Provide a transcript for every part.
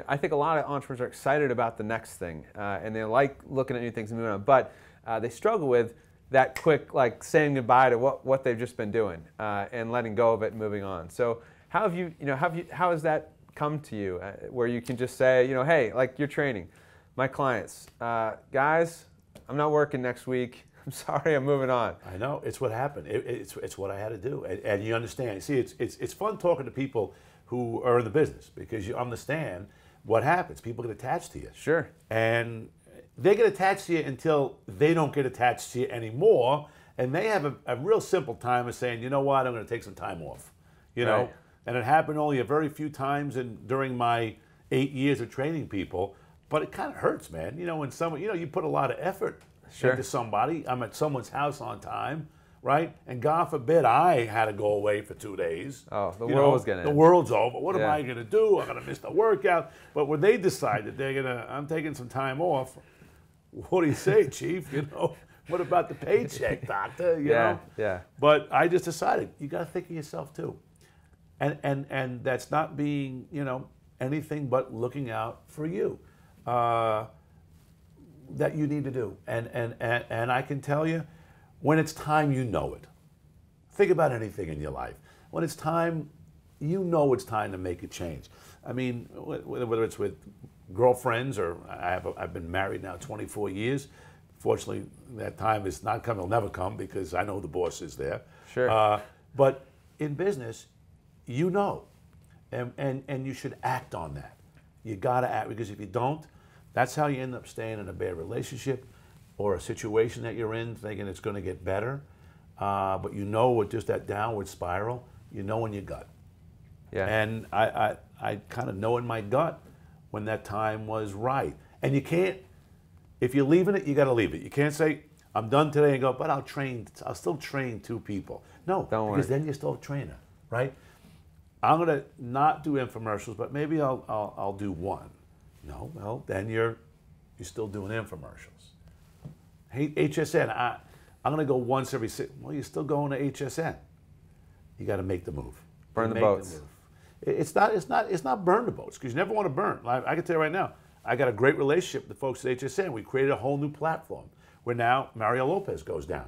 I think a lot of entrepreneurs are excited about the next thing, and they like looking at new things and moving on, but they struggle with that quick, like saying goodbye to what they've just been doing and letting go of it and moving on. So how have you, how has that come to you where you can just say, hey, like you're training my clients, guys, I'm not working next week. I'm sorry, I'm moving on. I know, it's what happened. It's what I had to do, and you understand. See, it's fun talking to people who are in the business because you understand what happens. People get attached to you. Sure. And they get attached to you until they don't get attached to you anymore, and they have a real simple time of saying, you know what, I'm going to take some time off. You know, and it happened only a very few times during my 8 years of training people, but it kind of hurts, man. When someone, you put a lot of effort into somebody. I'm at someone's house on time, right? And God forbid I had to go away for 2 days. Oh, the world was going to end. The world's over. What am I going to do? I'm going to miss the workout. But when they decide that I'm taking some time off, what do you say, Chief? What about the paycheck, doctor? You know? Yeah. But I just decided, you got to think of yourself too. And that's not being, anything but looking out for you. That you need to do. And I can tell you, when it's time, you know it. Think about anything in your life. When it's time, you know it's time to make a change. I mean, whether it's with girlfriends or I've been married now 24 years. Fortunately, that time is not coming, it'll never come because I know the boss is there. Sure. But in business, and you should act on that. You gotta act, because if you don't, that's how you end up staying in a bad relationship or a situation that you're in thinking it's gonna get better. But with just that downward spiral, in your gut. Yeah. And I kind of know in my gut when that time was right. And you can't, if you're leaving it, you got to leave it. You can't say, I'm done today and go, but I'll still train 2 people. No, because then you're still a trainer, right? I'm going to not do infomercials, but maybe I'll do 1. No, well, then you're still doing infomercials. Hey, HSN, I'm going to go once every 6. Well, you're still going to HSN. You got to make the move. Burn the boats. It's not burn the boats, because you never want to burn. I can tell you right now, I got a great relationship with the folks at HSN. We created a whole new platform where now Mario Lopez goes down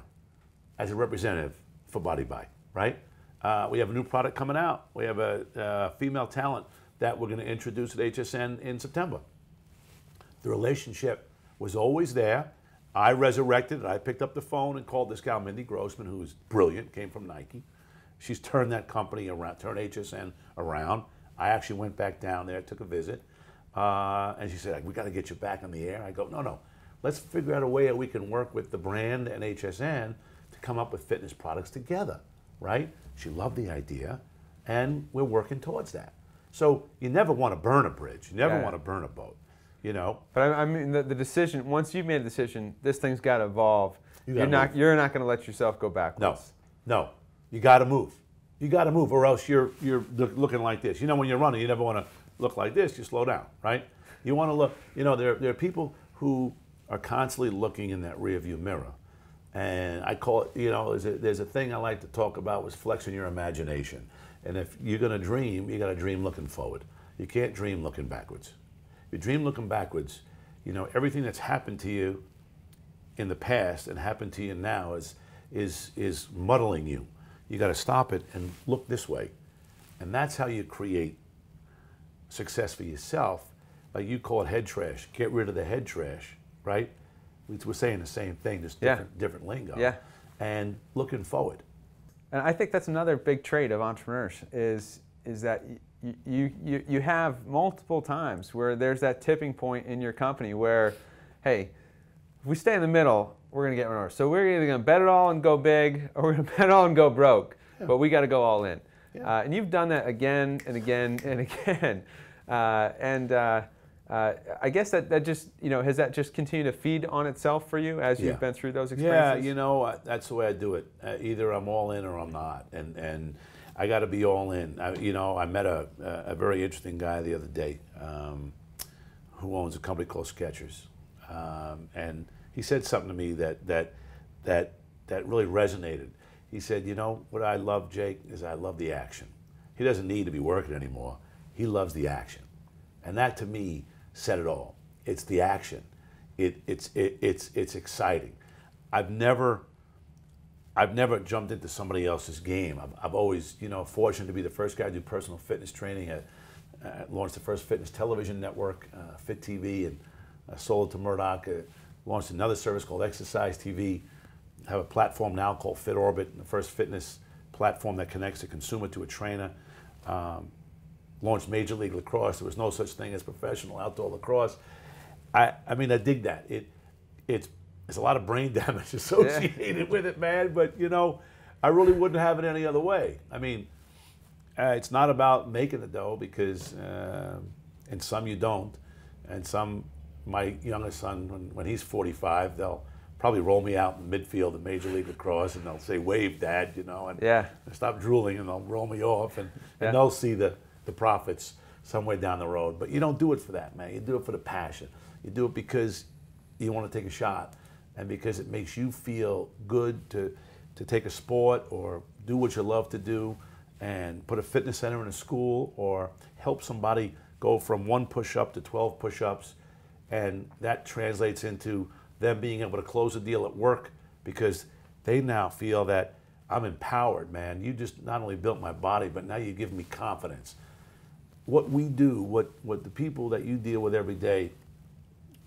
as a representative for Body Buy, right? We have a new product coming out. We have a female talent that we're going to introduce at HSN in September. The relationship was always there. I resurrected it. I picked up the phone and called this gal, Mindy Grossman, who's brilliant, came from Nike. She's turned that company around, turned HSN around. I actually went back down there, took a visit, and she said, we got to get you back on the air. I go, no, let's figure out a way that we can work with the brand and HSN to come up with fitness products together, right? She loved the idea, and we're working towards that. So you never want to burn a bridge. You never want to burn a boat, But I mean, the decision, once you've made a decision, this thing's got to evolve. You're not going to let yourself go backwards. No. You got to move. You got to move, or else you're looking like this. When you're running, you never want to look like this. You slow down, right? You want to look. There are people who are constantly looking in that rearview mirror, and I call it. There's a thing I like to talk about was flexing your imagination. And if you're going to dream, you got to dream looking forward. You can't dream looking backwards. If you dream looking backwards, everything that's happened to you in the past and happened to you now is muddling you. You got to stop it and look this way. And that's how you create success for yourself. Like you call it head trash. Get rid of the head trash, right? We're saying the same thing, just different lingo. Yeah. And looking forward. And I think that's another big trait of entrepreneurs is that you have multiple times where there's that tipping point in your company where, hey, if we stay in the middle, we're going to get run. So we're either going to bet it all and go big, or we're going to bet it all and go broke. Yeah. But we got to go all in. Yeah. And you've done that again and again and again. I guess that just, has that just continued to feed on itself for you as you've been through those experiences? Yeah, that's the way I do it. Either I'm all in or I'm not. And I got to be all in. I met a very interesting guy the other day who owns a company called Skechers. And he said something to me that really resonated. He said, what I love, Jake, is I love the action. He doesn't need to be working anymore. He loves the action. And that to me said it all. It's the action. It's exciting. I've never jumped into somebody else's game. I've always, fortunate to be the first guy to do personal fitness training. Launched the first fitness television network, Fit TV, and sold it to Murdoch. Launched another service called Exercise TV. Have a platform now called Fit Orbit, the first fitness platform that connects a consumer to a trainer. Launched Major League Lacrosse. There was no such thing as professional outdoor lacrosse. I mean, I dig that. There's a lot of brain damage associated with it, man. But I really wouldn't have it any other way. I mean, it's not about making the dough because, and some you don't, and some. My youngest son, when he's 45, they'll probably roll me out in midfield in Major League Lacrosse, and they'll say, "Wave, Dad," and stop drooling, and they'll roll me off, and they'll see the profits somewhere down the road. But you don't do it for that, man. You do it for the passion. You do it because you want to take a shot, and because it makes you feel good to take a sport or do what you love to do, and put a fitness center in a school or help somebody go from 1 push-up to 12 push-ups. And that translates into them being able to close a deal at work because they now feel that I'm empowered, man. You just not only built my body, but now you give me confidence. What we do, what the people that you deal with every day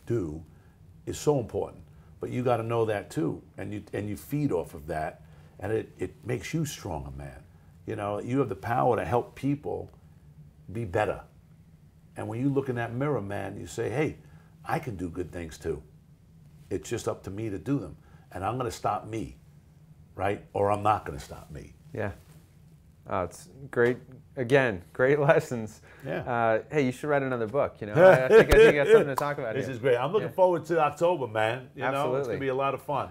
do is so important. But you got to know that too. And you feed off of that. And it makes you stronger, man. You have the power to help people be better. And when you look in that mirror, man, you say, hey, I can do good things too. It's just up to me to do them. And I'm going to stop me, right? Or I'm not going to stop me. Yeah. Oh, it's great. Again, great lessons. Yeah. Hey, you should write another book. I think you got something to talk about This here. is great. I'm looking forward to October, man. Absolutely. It's going to be a lot of fun.